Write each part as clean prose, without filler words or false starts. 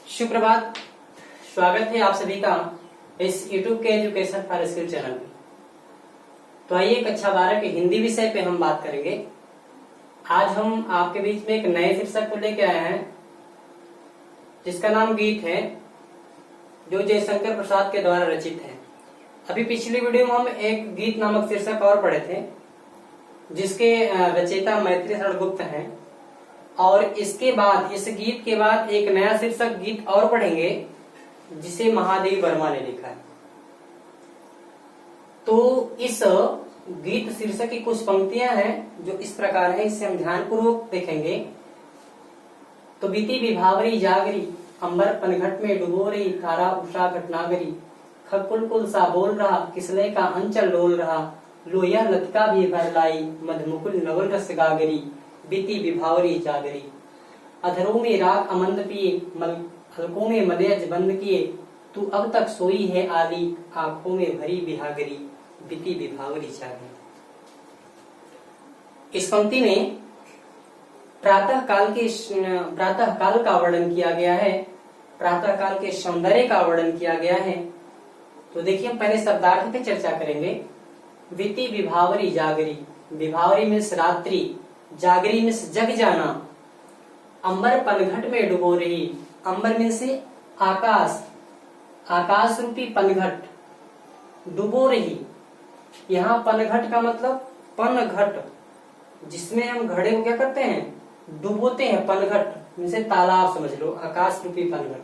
सुप्रभात। स्वागत है आप सभी का इस YouTube के एजुकेशन फॉर स्किल चैनल में। तो आइए कक्षा 12 के हिंदी विषय पे हम बात करेंगे। आज हम आपके बीच में एक नए शीर्षक को लेके आए हैं जिसका नाम गीत है, जो जयशंकर प्रसाद के द्वारा रचित है। अभी पिछली वीडियो में हम एक गीत नामक शीर्षक और पढ़े थे जिसके रचयिता मैत्री शरण गुप्त हैं, और इसके बाद इस गीत के बाद एक नया शीर्षक गीत और पढ़ेंगे जिसे महादेव वर्मा ने लिखा है। तो इस गीत शीर्षक की कुछ पंक्तियां हैं जो इस प्रकार है, इसे हम ध्यानपूर्वक देखेंगे। तो बीती विभावरी जागरी, अंबर पनघट में डुबो रही, तारा उषा घटनागरी, खकुल कुल सा बोल रहा, किसले का अंचल डोल रहा, लोया लतिका भी भर लाई, मधमुकुल नवल रस गागरी, बीती विभावरी जागरी, अधरों में राग अमंद पिए, हल्कों में मलयज बंद किए, तू अब तक सोई है आली, आंखों में भरी बिहागरी, बीती विभावरी जागरी। इस पंक्ति में प्रातः काल का वर्णन किया गया है, प्रातः काल के सौंदर्य का वर्णन किया गया है। तो देखिए हम पहले शब्दार्थ पे चर्चा करेंगे। बीती विभावरी जागरी, विभावरी मीन्स रात्रि, जागरी मीन्स जग जाना, अंबर पनघट में डुबो रही, अंबर मीन्स आकाश, आकाश रूपी पनघट, डुबो रही। यहाँ पनघट का मतलब पनघट, जिसमें हम घड़े को क्या करते हैं, डुबोते हैं। पनघट मीन्स तालाब समझ लो, आकाश रूपी पनघट।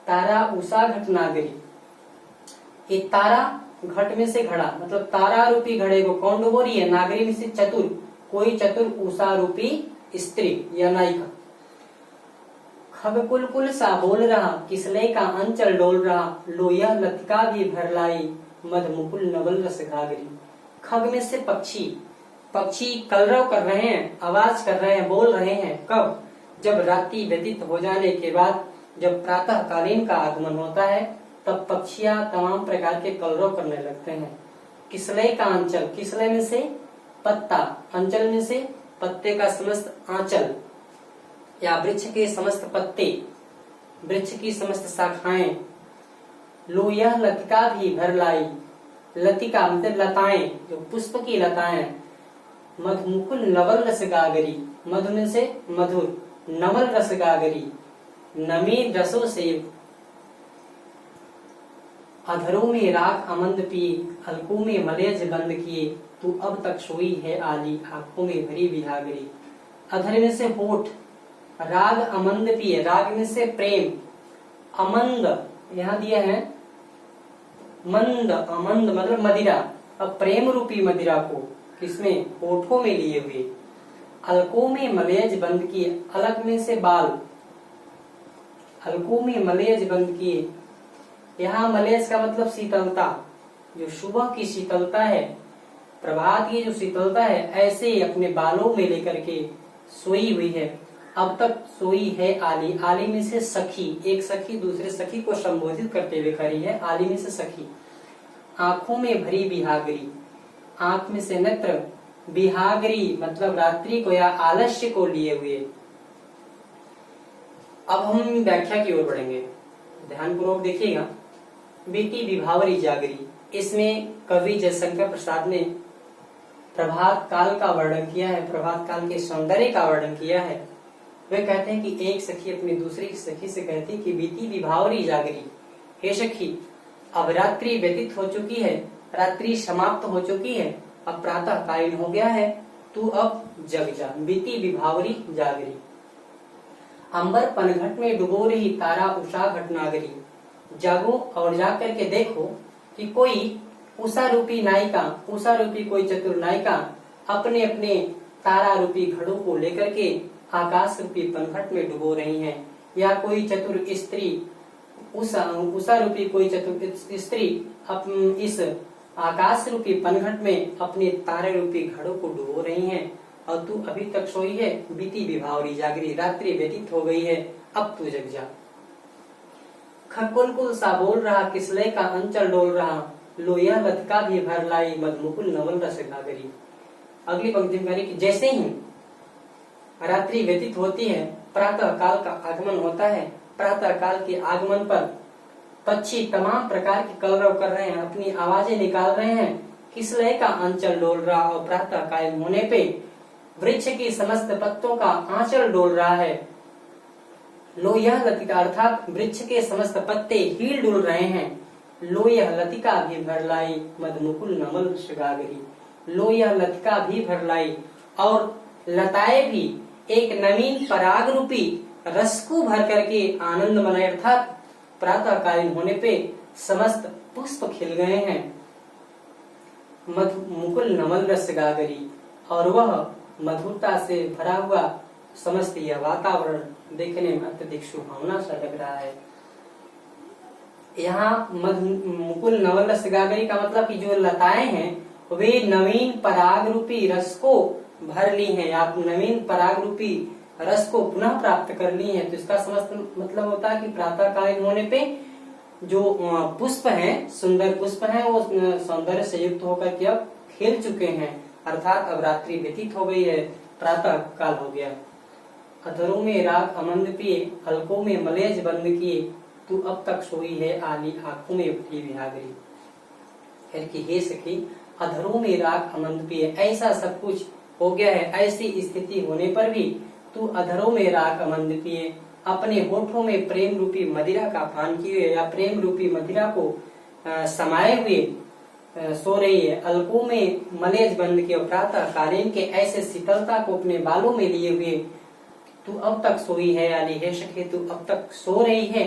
तारा उषा घटनागरी, ये तारा घट में से घड़ा, मतलब तारा रूपी घड़े को कौन डुबो रही है, नागरी में से चतुर, कोई चतुर उषा रूपी स्त्री या नायिका। खग कुल सा बोल रहा, किसले का अंचल डोल रहा, लोया लतिका भी भर लाई, मधमुकुल नवल रस गागरी। खग में से पक्षी, पक्षी कलरव कर रहे हैं, आवाज कर रहे हैं, बोल रहे हैं। कब? जब रात्रि व्यतीत हो जाने के बाद, जब प्रातः कालीन का आगमन होता है, तब पक्षियां तमाम प्रकार के कलरव करने लगते हैं। किसले का अंचल, किसले में से पत्ता, अंचल में से पत्ते का समस्त आंचल या वृक्ष के समस्त पत्ते, वृक्ष की समस्त शाखाएं। लो यह लतिका भी भर लाई, लतिका मतलब लताएं, जो पुष्प की लताएं। मधुमुकुल नवल रस गागरी, मधु में से मधुर, नवल रस गागरी, नमीन रसों से युक्त। अधरों में राग अमंद पिए, हल्कों में मलयज बंद किए, तू अब तक सोई है आली, आंखों में भरी बिहागरी। अधर में से होठ, राग अमंद पिए, राग में से प्रेम, अमंद यहाँ दिया है मंद, अमंद मतलब मदिरा। अब प्रेम रूपी मदिरा को किसमें, होठों में लिए हुए। अलकों में मलयज बंद किए, अलग में से बाल, हल्कों में मलयज बंद किए। यहाँ मलयज का मतलब शीतलता, जो सुबह की शीतलता है, प्रभात की जो शीतलता है, ऐसे ही अपने बालों में लेकर के सोई हुई है। अब तक सोई है आली, आली में से सखी, एक सखी दूसरे सखी को संबोधित करते हुए खड़ी है, आली में से सखी। आंखों में भरी बिहागरी, आंख में से नेत्र, बिहागरी मतलब रात्रि को या आलस्य को लिए हुए। अब हम व्याख्या की ओर बढ़ेंगे, ध्यानपूर्वक देखिएगा। बीती विभावरी जागरी, इसमें कवि जयशंकर प्रसाद ने प्रभात काल का वर्णन किया है, प्रभात काल के सौंदर्य का वर्णन किया है। वे कहते हैं कि एक सखी अपनी दूसरी सखी से कहती कि बीती विभावरी जागरी, हे सखी अब रात्रि व्यतीत हो चुकी है, रात्रि समाप्त हो चुकी है, अब प्रातः कालीन हो गया है, तू अब जग जा। बीती विभावरी जागरी, अंबर पनघट में डुबो रही, तारा उषा घटनागरी। जागो और जाग करके देखो कि कोई उषा रूपी नायिका, उषा रूपी कोई चतुर नायिका अपने अपने तारा रूपी घड़ों को लेकर के आकाश रूपी पनघट में डुबो रही हैं, या कोई चतुर स्त्री, उषा रूपी कोई चतुर स्त्री इस आकाश रूपी पनघट में अपने तारे रूपी घड़ों को डुबो रही हैं, और तू अभी तक सोई है। बीती विभावरी जागरी, रात्रि व्यतीत हो गई है, अब तू जग जा। खकुल सा बोल रहा, किसले का अंचल डोल रहा, लोया लतिका भी भर लाई, मधमुकुल नवल रस गागरी। अगली पंक्ति में कह कि जैसे ही रात्रि व्यतीत होती है, प्रातः काल का आगमन होता है, प्रातः काल के आगमन पर पक्षी तमाम प्रकार के कलरव कर रहे हैं, अपनी आवाजें निकाल रहे हैं। किसलय का अंचल डोल रहा और प्रातः काल होने पे वृक्ष की समस्त पत्तों का आंचल डोल रहा है। लोयह लतिका अर्थात वृक्ष के समस्त पत्ते हील डोल रहे हैं। लोयह लतिका भी भर लाई मधुमुकुल नमल श्रगागरी। लोयह लतिका भी भर लाई और लताएं भी एक नवीन पराग रूपी रस को भर करके आनंद मनाए, अर्थात प्रातः कालीन होने पे समस्त पुष्प खिल गए हैं। मुकुल नमल रस गागरी और वह मधुरता से भरा हुआ समस्त यह वातावरण देखने में अत्यधिक सुहावना सा लग रहा है। यहाँ मुकुल नवल रस गागरी का मतलब कि जो लताएं हैं वे नवीन पराग रूपी रस को भर ली हैं, आप नवीन पराग रूपी रस को पुनः प्राप्त कर ली हैं। तो इसका समस्त मतलब होता है कि प्रातः कालीन होने पे जो पुष्प हैं, सुंदर पुष्प हैं, वो सौंदर्य से युक्त होकर के अब खिल चुके हैं, अर्थात अब रात्रि व्यतीत हो गई है, प्रातः काल हो गया। अधरों में राग अमंद पिए, हल्कों में मलेज बंद किए, तू अब तक सोई है आली आंखों में उठी विहागरी। फिर कि हे सखी, अधरों में राग अमंद पिए, ऐसा सब कुछ हो गया है, ऐसी स्थिति होने पर भी तू अधरों में राग अमंद पिए, अपने होठों में प्रेम रूपी मदिरा का पान किए या प्रेम रूपी मदिरा को समाये हुए सो रही है। अलकों में मलेज बंद किए, प्रातः कालीन के ऐसे शीतलता को अपने बालों में लिए हुए तू अब तक सोई है यानी हे सखी, तू अब तक सो रही है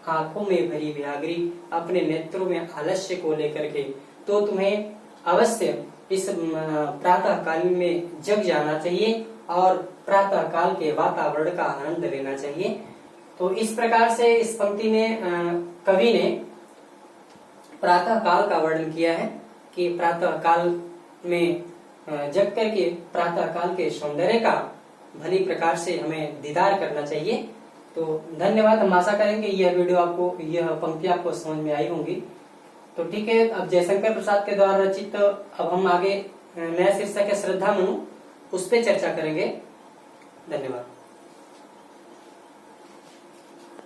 आंखों में भरी व्यागरी, अपने नेत्रों में आलस्य को लेकर के। तो तुम्हें अवश्य इस प्रातः काल में जग जाना चाहिए और प्रातः काल के वातावरण का आनंद लेना चाहिए। तो इस प्रकार से इस पंक्ति में कवि ने प्रातः काल का वर्णन किया है कि प्रातः काल में जग करके प्रातः काल के सौंदर्य का भली प्रकार से हमें दीदार करना चाहिए। तो धन्यवाद। हम आशा करेंगे यह वीडियो आपको, यह पंक्ति आपको समझ में आई होंगी। तो ठीक है, अब जयशंकर प्रसाद के द्वारा रचित अब हम आगे नया शीर्षक है श्रद्धा मनु, उस पर चर्चा करेंगे। धन्यवाद।